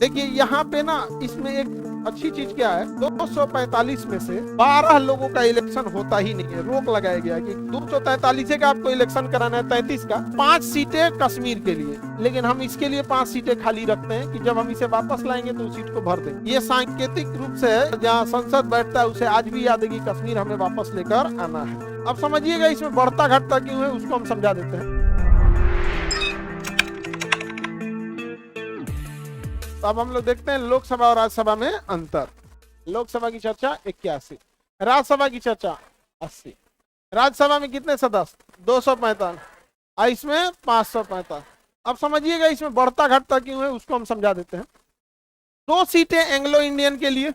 देखिए यहाँ पे ना इसमें एक अच्छी चीज क्या है, 245 में से 12 लोगों का इलेक्शन होता ही नहीं है। रोक लगाया गया कि 243 का आपको इलेक्शन कराना है, 33 का 5 सीटें कश्मीर के लिए, लेकिन हम इसके लिए 5 सीटें खाली रखते हैं कि जब हम इसे वापस लाएंगे तो उस सीट को भर देंगे। ये सांकेतिक रूप से जहाँ संसद बैठता है उसे आज भी याद है कि कश्मीर हमें वापस लेकर आना है। अब समझिएगा इसमें बढ़ता घटता क्यों है, उसको हम समझा देते हैं। तो अब हम लोग देखते हैं लोकसभा और राज्यसभा में अंतर। लोकसभा की चर्चा 81, राज्यसभा की चर्चा 80। राज्यसभा में कितने सदस्य? 245 और इसमें 545। अब समझिएगा इसमें बढ़ता घटता क्यों है, उसको हम समझा देते हैं। 2 सीटें एंग्लो इंडियन के लिए,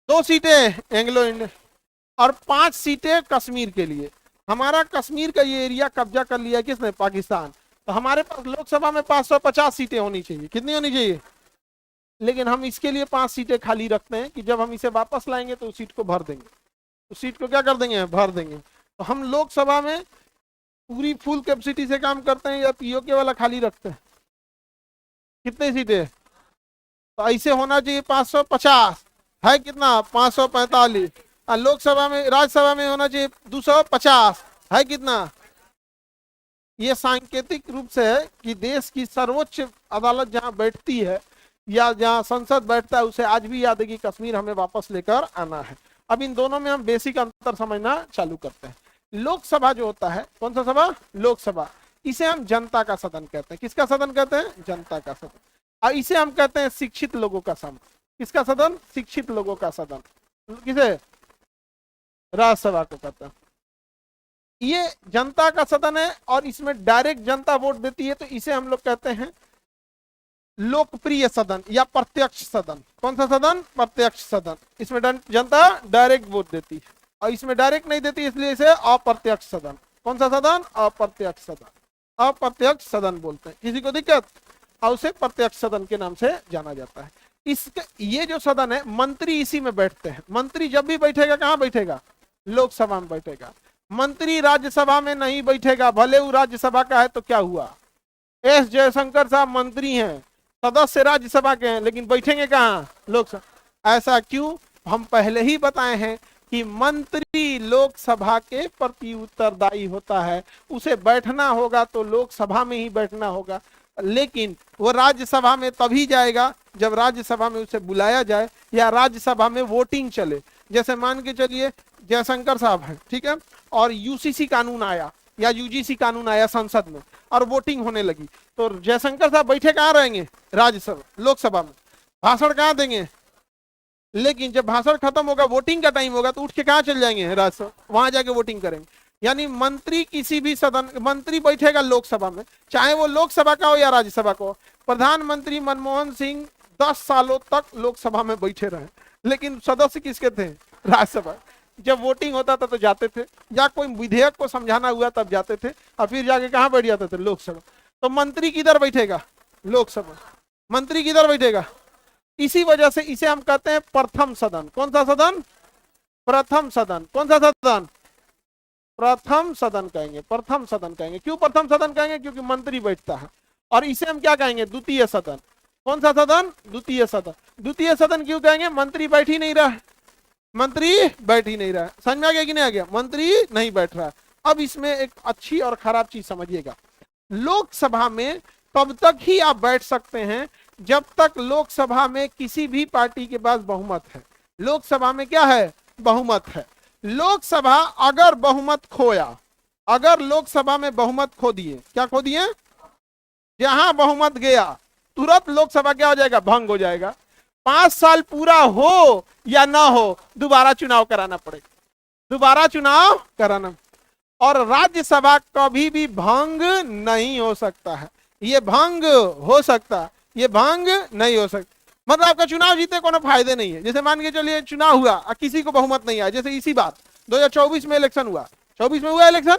2 सीटें एंग्लो इंडियन और 5 सीटें कश्मीर के लिए। हमारा कश्मीर का ये एरिया कब्जा कर लिया किसने? पाकिस्तान। तो हमारे पास लोकसभा में 550 सीटें होनी चाहिए। कितनी होनी चाहिए? लेकिन हम इसके लिए 5 सीटें खाली रखते हैं कि जब हम इसे वापस लाएंगे तो उस सीट को भर देंगे। उस सीट को क्या कर देंगे? भर देंगे। तो हम लोकसभा में पूरी फुल कैपेसिटी से काम करते हैं या पीओके वाला खाली रखते हैं? कितनी सीटें? तो ऐसे होना चाहिए 550 है, कितना? 545। लोकसभा में, राज्यसभा में होना चाहिए 250 है, कितना? ये सांकेतिक रूप से है कि देश की सर्वोच्च अदालत जहां बैठती है या जहां संसद बैठता है उसे आज भी याद है कि कश्मीर हमें वापस लेकर आना है। अब इन दोनों में हम बेसिक अंतर समझना चालू करते हैं। लोकसभा जो होता है, कौन सा सभा? लोकसभा। इसे हम जनता का सदन कहते हैं। किसका सदन कहते हैं? जनता का सदन। और इसे हम कहते हैं शिक्षित लोगों का सदन। किसका सदन? शिक्षित लोगों का सदन। किसे? राज्यसभा को कहते हैं। ये जनता का सदन है और इसमें डायरेक्ट जनता वोट देती है, तो इसे हम लोग कहते हैं लोकप्रिय सदन या प्रत्यक्ष सदन। कौन सा सदन? प्रत्यक्ष सदन। इसमें जनता डायरेक्ट वोट देती है और इसमें डायरेक्ट नहीं देती, इसलिए इसे अप्रत्यक्ष सदन। कौन सा सदन? अप्रत्यक्ष सदन। अप्रत्यक्ष सदन बोलते हैं। किसी को दिक्कत? और उसे प्रत्यक्ष सदन के नाम से जाना जाता है। इसके ये जो सदन है, मंत्री इसी में बैठते हैं। मंत्री जब भी बैठेगा कहाँ बैठेगा? लोकसभा में बैठेगा। मंत्री राज्यसभा में नहीं बैठेगा, भले वो राज्यसभा का है। तो क्या हुआ? एस जयशंकर साहब मंत्री हैं, सदस्य राज्यसभा के हैं, लेकिन बैठेंगे कहाँ? लोकसभा। ऐसा क्यों? हम पहले ही बताए हैं कि मंत्री लोकसभा के प्रति उत्तरदायी होता है। उसे बैठना होगा तो लोकसभा में ही बैठना होगा, लेकिन वो राज्यसभा में तभी जाएगा जब राज्यसभा में उसे बुलाया जाए या राज्यसभा में वोटिंग चले। जैसे मान के चलिए जयशंकर साहब हैं, ठीक है, और यूसीसी कानून आया या यूजीसी कानून आया संसद में और वोटिंग होने लगी, तो जयशंकर साहब बैठे कहाँ रहेंगे? राज्यसभा, लोकसभा में। भाषण कहाँ देंगे? लेकिन जब भाषण खत्म होगा, वोटिंग का टाइम होगा, तो उठ के कहाँ चल जाएंगे? राज्यसभा, वहां जाके वोटिंग करेंगे। यानी मंत्री किसी भी सदन, मंत्री बैठेगा लोकसभा में, चाहे वो लोकसभा का हो या राज्यसभा का हो। प्रधानमंत्री मनमोहन सिंह 10 सालों तक लोकसभा में बैठे रहे, लेकिन सदस्य किसके थे? राज्यसभा। जब वोटिंग होता था तो जाते थे, या कोई विधेयक को समझाना हुआ तब जाते थे, और फिर जाके कहाँ बैठ जाते थे? लोकसभा। तो मंत्री किधर बैठेगा? लोकसभा। मंत्री किधर बैठेगा? इसी वजह से इसे हम कहते हैं प्रथम सदन। कौन सा सदन? प्रथम सदन। कौन सा सदन? प्रथम सदन कहेंगे। प्रथम सदन कहेंगे। क्यों प्रथम सदन कहेंगे? क्योंकि मंत्री बैठता है। और इसे हम क्या कहेंगे? द्वितीय सदन। कौन सा सदन? द्वितीय सदन। द्वितीय सदन क्यों कहेंगे? मंत्री बैठ ही नहीं रहा है। मंत्री बैठ ही नहीं रहा है। समझ में आ गया कि नहीं आ गया? मंत्री नहीं बैठ रहा है। अब इसमें एक अच्छी और खराब चीज समझिएगा। लोकसभा में तब तक ही आप बैठ सकते हैं जब तक लोकसभा में किसी भी पार्टी के पास बहुमत है। लोकसभा में क्या है? बहुमत है। लोकसभा अगर बहुमत खोया, अगर लोकसभा में बहुमत खो दिए, क्या खो दिए? जहां बहुमत गया तुरंत लोकसभा क्या हो जाएगा? भंग हो जाएगा। 5 साल पूरा हो या ना हो, दोबारा चुनाव कराना पड़ेगा। दोबारा चुनाव कराना। और राज्यसभा कभी भी भंग नहीं हो सकता है। ये भंग हो सकता, ये भंग नहीं हो सकता। मतलब आपका चुनाव जीते कोनो फायदे नहीं है। जैसे मान के चलिए चुनाव हुआ और किसी को बहुमत नहीं आया, जैसे इसी बात 2024 में इलेक्शन हुआ, 24 में हुआ इलेक्शन,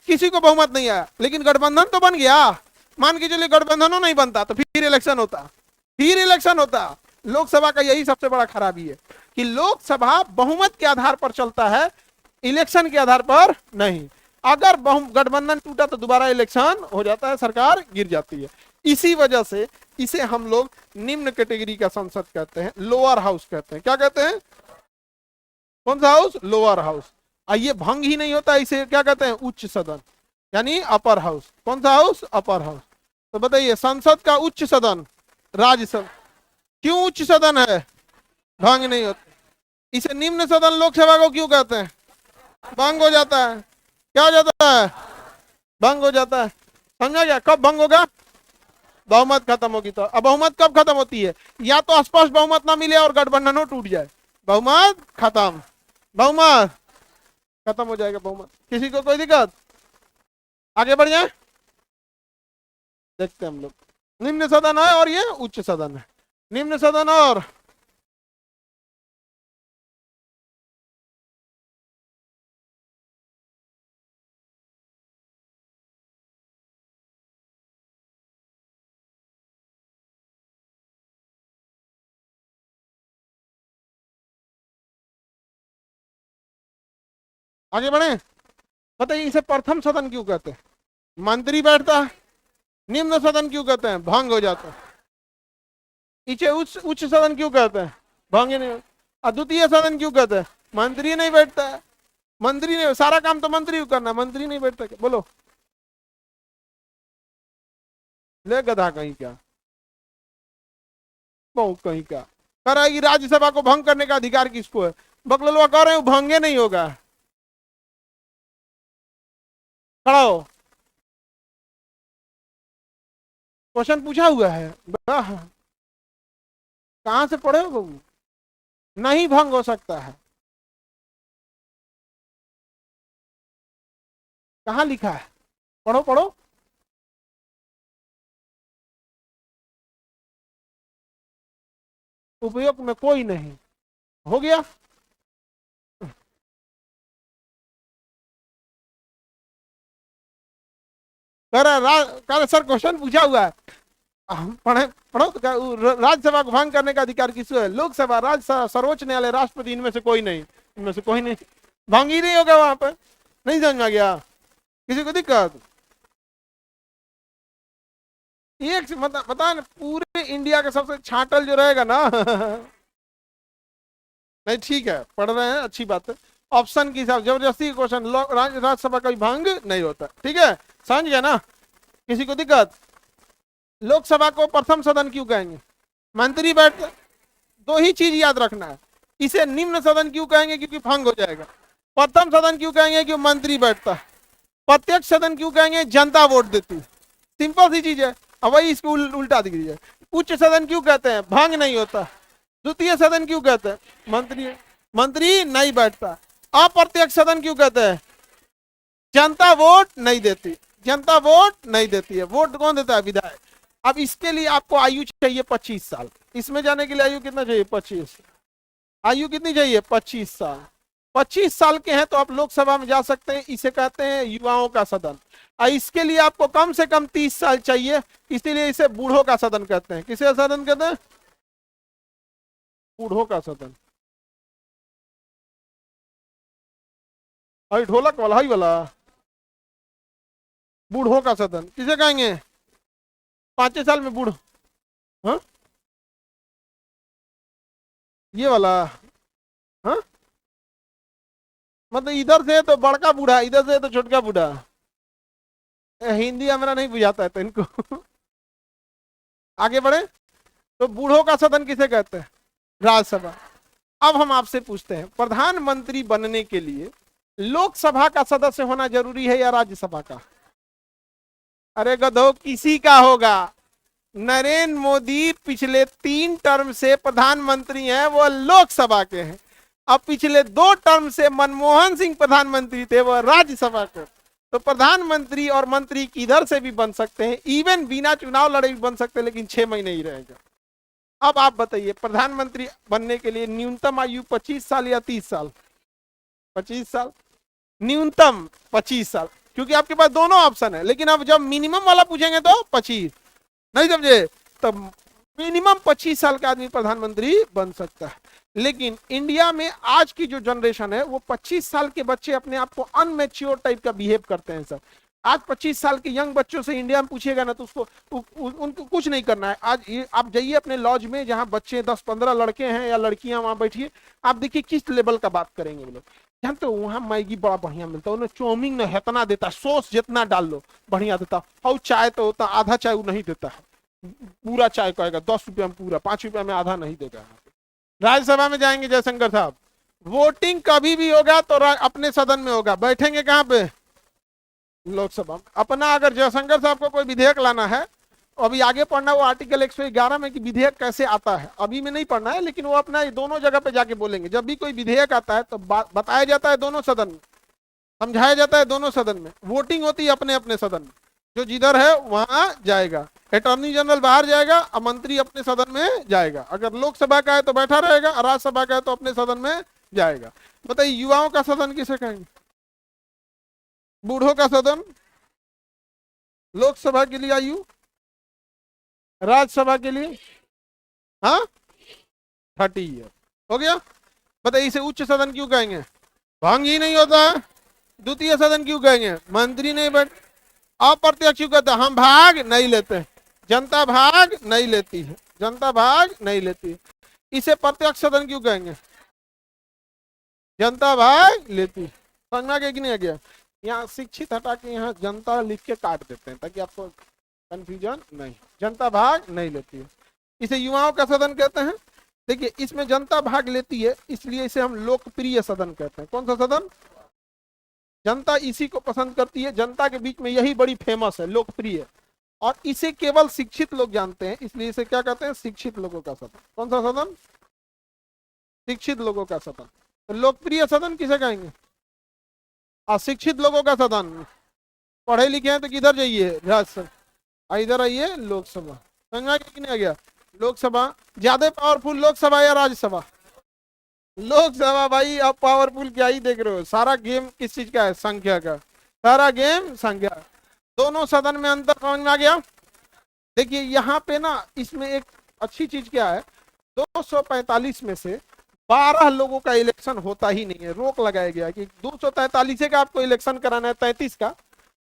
किसी को बहुमत नहीं आया, लेकिन गठबंधन तो बन गया। मान के चलिए गठबंधनों नहीं बनता तो फिर इलेक्शन होता, फिर इलेक्शन होता। लोकसभा का यही सबसे बड़ा खराबी है कि लोकसभा बहुमत के आधार पर चलता है, इलेक्शन के आधार पर नहीं। अगर गठबंधन टूटा तो दोबारा इलेक्शन हो जाता है, सरकार गिर जाती है। इसी वजह से इसे हम लोग निम्न कैटेगरी का संसद कहते हैं, लोअर हाउस कहते हैं। क्या कहते हैं? कौन सा हाउस? Lower house. ये भंग ही नहीं होता, इसे क्या कहते हैं? उच्च सदन, यानी अपर हाउस। कौन सा हाउस? Upper house. तो बताइए, संसद का उच्च सदन राज्यसभा। क्यों उच्च सदन है? भंग नहीं होता। इसे निम्न सदन लोकसभा को क्यों कहते हैं? भंग हो जाता है। क्या हो जाता है? भंग हो जाता है। समझा क्या? कब भंग होगा? बहुमत खत्म होगी। तो अब बहुमत कब खत्म होती है? या तो स्पष्ट बहुमत ना मिले और गठबंधन टूट जाए, बहुमत खत्म। बहुमत खत्म हो जाएगा, बहुमत। किसी को कोई दिक्कत? आगे बढ़ जाए, देखते हैं हम लोग। निम्न सदन है और ये उच्च सदन है। निम्न सदन और आगे बढ़े। बताइए, इसे प्रथम सदन क्यों कहते हैं? मंत्री बैठता है। निम्न सदन क्यों कहते हैं? भंग हो जाता है। इसे उच्च उच्च सदन क्यों कहते हैं? भंग ही नहीं होता। द्वितीय सदन क्यों कहते हैं? मंत्री नहीं बैठता है। मंत्री नहीं, सारा काम तो मंत्री को करना, मंत्री नहीं बैठता। क्या बोलो? ले गधा कहीं क्या, बहुत कहीं का। कह रहा है कि राज्यसभा को भंग करने का अधिकार किसको है? बकलवा कह रहे हो भंगे नहीं होगा। खड़ा हो, क्वेश्चन पूछा हुआ है। कहां से पढ़े हो बाबू? नहीं भंग हो सकता है। कहां लिखा है? पढ़ो पढ़ो। उपयोग में कोई नहीं। हो गया। कह रहा सर क्वेश्चन पूछा हुआ है। पढ़े पढ़ो तो राज्यसभा को भंग करने का अधिकार किसको है? लोकसभा, राज्यसभा, सर्वोच्च न्यायालय, राष्ट्रपति, इनमें से कोई नहीं। इनमें से कोई नहीं। भंग ही नहीं होगा वहां पर। नहीं समझ में आ गया? किसी को दिक्कत? एक मतलब बता ना, पूरे इंडिया का सबसे छाटल जो रहेगा ना नहीं ठीक है, पढ़ रहे हैं, अच्छी बात है। ऑप्शन के हिसाब, जबरदस्ती क्वेश्चन, राज्यसभा का भंग नहीं होता। ठीक है, समझ गया ना? किसी को दिक्कत? लोकसभा को प्रथम सदन क्यों कहेंगे? मंत्री बैठते। दो ही चीज याद रखना है। इसे निम्न सदन क्यों कहेंगे? क्योंकि भंग हो जाएगा। प्रथम सदन क्यों कहेंगे? क्यों मंत्री बैठता। प्रत्यक्ष सदन क्यों कहेंगे? जनता वोट देती। सिंपल सी चीज है। अब वही इसको उल्टा दिख दीजिए। उच्च सदन क्यों कहते हैं? भंग नहीं होता। द्वितीय सदन क्यों कहते हैं? मंत्री मंत्री नहीं बैठता। अप्रत्यक्ष सदन क्यों कहते हैं? जनता वोट नहीं देती। जनता वोट नहीं देती है। वोट कौन देता है? विधायक। अब इसके लिए आपको आयु चाहिए 25 साल। इसमें जाने के लिए आयु कितना चाहिए? 25। आयु कितनी चाहिए? 25 साल। 25 साल के हैं तो आप लोकसभा में जा सकते हैं। इसे कहते हैं युवाओं का सदन। और इसके लिए आपको कम से कम 30 साल चाहिए, इसीलिए इसे बूढ़ों का सदन कहते हैं। किसे सदन कहते हैं? बूढ़ों का सदन। अरे ढोलक वाला, हाई वाला। बूढ़ों का सदन किसे कहेंगे? 5 साल में बूढ़। हाँ, ये वाला। हाँ, मतलब इधर से तो बड़का बूढ़ा, इधर से तो छोटका बूढ़ा। हिंदी हमारा नहीं बुझाता है तो इनको आगे बढ़े। तो बूढ़ों का सदन किसे कहते हैं? राज्यसभा। अब हम आपसे पूछते हैं, प्रधानमंत्री बनने के लिए लोकसभा का सदस्य होना जरूरी है या राज्यसभा का? अरे गधो, किसी का होगा। नरेंद्र मोदी पिछले 3 टर्म से प्रधानमंत्री हैं, वो लोकसभा के हैं। अब पिछले 2 टर्म से मनमोहन सिंह प्रधानमंत्री थे, वो राज्यसभा के। तो प्रधानमंत्री और मंत्री किधर से भी बन सकते हैं, इवन बिना चुनाव लड़े भी बन सकते हैं, लेकिन 6 महीने ही रहेगा। अब आप बताइए, प्रधानमंत्री बनने के लिए न्यूनतम आयु 25 साल या 30 साल? 25 साल। न्यूनतम 25 साल, क्योंकि आपके पास दोनों ऑप्शन है। लेकिन अब जब मिनिमम वाला पूछेंगे तो 25। नहीं समझे? तो मिनिमम 25 साल का आदमी प्रधानमंत्री बन सकता है। लेकिन इंडिया में आज की जो जनरेशन है, वो 25 साल के बच्चे अपने आप को अनमेच्योर टाइप का बिहेव करते हैं सर। आज 25 साल के यंग बच्चों से इंडिया में पूछिएगा ना तो उसको उनको कुछ नहीं करना है। आज ये आप जाइए अपने लॉज में जहां बच्चे 10-15 लड़के हैं या लड़कियां वहां बैठिए, आप देखिए किस लेवल का बात करेंगे वो लोग। यहाँ तो वहां मैगी बड़ा बढ़िया मिलता है, उन्हें चाउमीन न इतना देता, सॉस जितना डाल लो बढ़िया देता, और चाय तो होता आधा चाय वो नहीं देता है, पूरा चाय कहेगा 10 रुपया में पूरा, 5 रुपया में आधा नहीं देगा। राज्यसभा में जाएंगे जयशंकर साहब, वोटिंग कभी भी होगा तो अपने सदन में होगा, बैठेंगे कहाँ पे, लोकसभा में। अपना अगर जयशंकर साहब को कोई विधेयक लाना है, अभी आगे पढ़ना वो आर्टिकल 111 में कि विधेयक कैसे आता है, अभी में नहीं पढ़ना है, लेकिन वो अपना दोनों जगह पे जाके बोलेंगे। जब भी कोई विधेयक आता है तो बताया जाता है दोनों सदन में, समझाया जाता है दोनों सदन में, वोटिंग होती है अपने अपने सदन में, जो जिधर है वहां जाएगा, अटॉर्नी जनरल बाहर जाएगा और मंत्री अपने सदन में जाएगा। अगर लोकसभा का है तो बैठा रहेगा, राज्यसभा का है तो अपने सदन में जाएगा। बताइए युवाओं का सदन किसे कहेंगे, बूढ़ों का सदन, लोकसभा के लिए आयु, राज्यसभा के लिए हाँ 30 ईयर हो गया। बताइए इसे उच्च सदन क्यों कहेंगे, भंग ही नहीं होता है। द्वितीय सदन क्यों कहेंगे, मंत्री नहीं बैठ, अप्रत्यक्ष क्यों कहते, हम भाग नहीं लेते, जनता भाग नहीं लेती है, जनता भाग नहीं लेती है। इसे प्रत्यक्ष सदन क्यों कहेंगे, जनता भाग लेती। समझ में आ गया कि नहीं आ गया। यहाँ शिक्षित हटा के यहाँ जनता लिख के काट देते हैं ताकि आपको कंफ्यूजन नहीं, जनता भाग नहीं लेती है। इसे युवाओं का सदन कहते हैं। देखिए इसमें जनता भाग लेती है इसलिए इसे हम लोकप्रिय सदन कहते हैं। कौन सा सदन, जनता इसी को पसंद करती है, जनता के बीच में यही बड़ी फेमस है, लोकप्रिय, और इसे केवल शिक्षित लोग जानते हैं, इसलिए इसे क्या कहते हैं, शिक्षित लोगों का सदन। कौन सा सदन, शिक्षित लोगों का सदन। तो लोकप्रिय सदन किसे कहेंगे, अशिक्षित लोगों का सदन। पढ़े लिखे हैं तो किधर जाइए, राज्यसभा, इधर आइए लोकसभा। समझ में कि नहीं आ गया। लोकसभा ज्यादा पावरफुल, लोकसभा या राज्यसभा, लोकसभा भाई। आप पावरफुल क्या ही देख रहे हो, सारा गेम किस चीज का है, संख्या का, सारा गेम संख्या। दोनों सदन में अंतर समझ में आ गया। देखिए यहाँ पे ना इसमें एक अच्छी चीज क्या है, 245 में से 12 लोगों का इलेक्शन होता ही नहीं है, रोक लगाया गया कि 243 का आपको इलेक्शन कराना है, 33 का,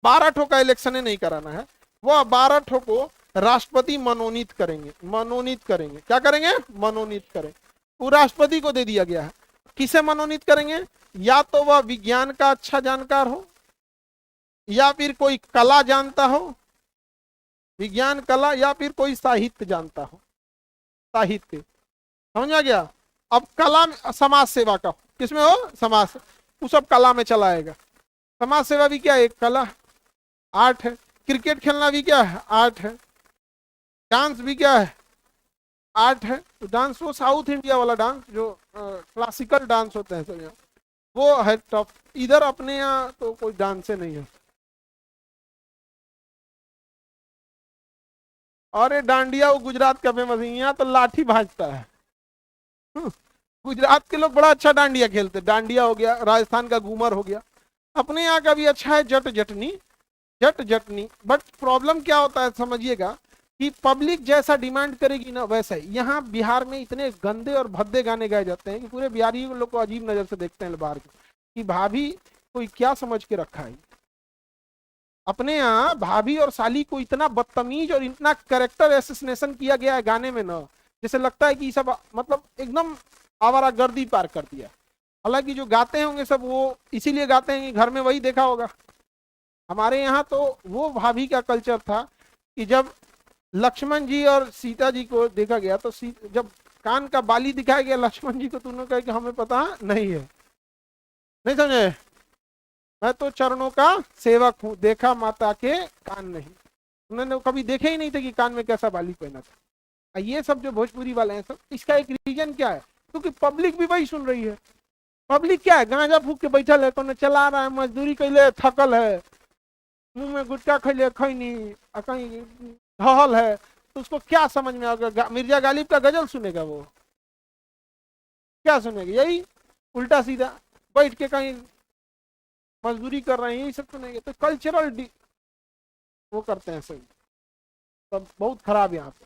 12 ठो का इलेक्शन नहीं कराना है। वह 12 ठो को राष्ट्रपति मनोनीत करेंगे, मनोनीत करेंगे, क्या करेंगे, मनोनीत करेंगे। वो राष्ट्रपति को दे दिया गया है। किसे मनोनीत करेंगे, या तो वह विज्ञान का अच्छा जानकार हो, या फिर कोई कला जानता हो, विज्ञान कला, या फिर कोई साहित्य जानता हो, साहित्य। समझ आ गया। अब कला में समाज सेवा का किसमें हो, समाज, वो सब कला में चला आएगा। समाज सेवा भी क्या है, एक कला, आर्ट है। क्रिकेट खेलना भी क्या है, आर्ट है। डांस भी क्या है, आर्ट है। तो डांस वो साउथ इंडिया वाला डांस जो क्लासिकल डांस होते हैं सब, वो है टॉप। इधर अपने यहाँ तो कोई डांस से नहीं है। और ये डांडिया वो गुजरात का फेमस है, यहाँ तो लाठी भाजता है। गुजरात के लोग बड़ा अच्छा डांडिया खेलते, डांडिया हो गया, राजस्थान का घूमर हो गया। अपने यहाँ का भी अच्छा है जट जटनी, जट जटनी। बट प्रॉब्लम क्या होता है समझिएगा कि पब्लिक जैसा डिमांड करेगी ना वैसा ही। यहाँ बिहार में इतने गंदे और भद्दे गाने गाए जाते हैं कि पूरे बिहारी लोग को अजीब नजर से देखते हैं बाहर की भाभी कोई क्या समझ के रखा है। अपने यहाँ भाभी और साली को इतना बदतमीज और इतना कैरेक्टर एसेसिनेशन किया गया है गाने में ना, जैसे लगता है कि सब मतलब एकदम आवारागर्दी पार कर दिया। हालांकि जो गाते होंगे सब वो इसीलिए गाते हैं कि घर में वही देखा होगा। हमारे यहाँ तो वो भाभी का कल्चर था कि जब लक्ष्मण जी और सीता जी को देखा गया तो जब कान का बाली दिखाया गया लक्ष्मण जी को, तो उन्होंने कहा कि हमें पता नहीं है। नहीं समझे, मैं तो चरणों का सेवक हूँ, देखा माता के कान नहीं। उन्होंने कभी देखे ही नहीं थे कि कान में कैसा बाली पहना था। ये सब जो भोजपुरी वाले हैं सब, इसका एक रीजन क्या है, क्योंकि पब्लिक भी वही सुन रही है। पब्लिक क्या है, गांजा फूक के बैठल है, कौन चला रहा है, मजदूरी कैले थकल है, मुंह में गुटखा खैले खैनी, कहीं ढहल है, तो उसको क्या समझ में आएगा। मिर्जा गालिब का गजल सुनेगा, वो क्या सुनेगा, यही उल्टा सीधा बैठ के कहीं मजदूरी कर रहे हैं, यही सब सुनेंगे। तो कल्चरल वो करते हैं सही, तब बहुत खराब यहाँ पे।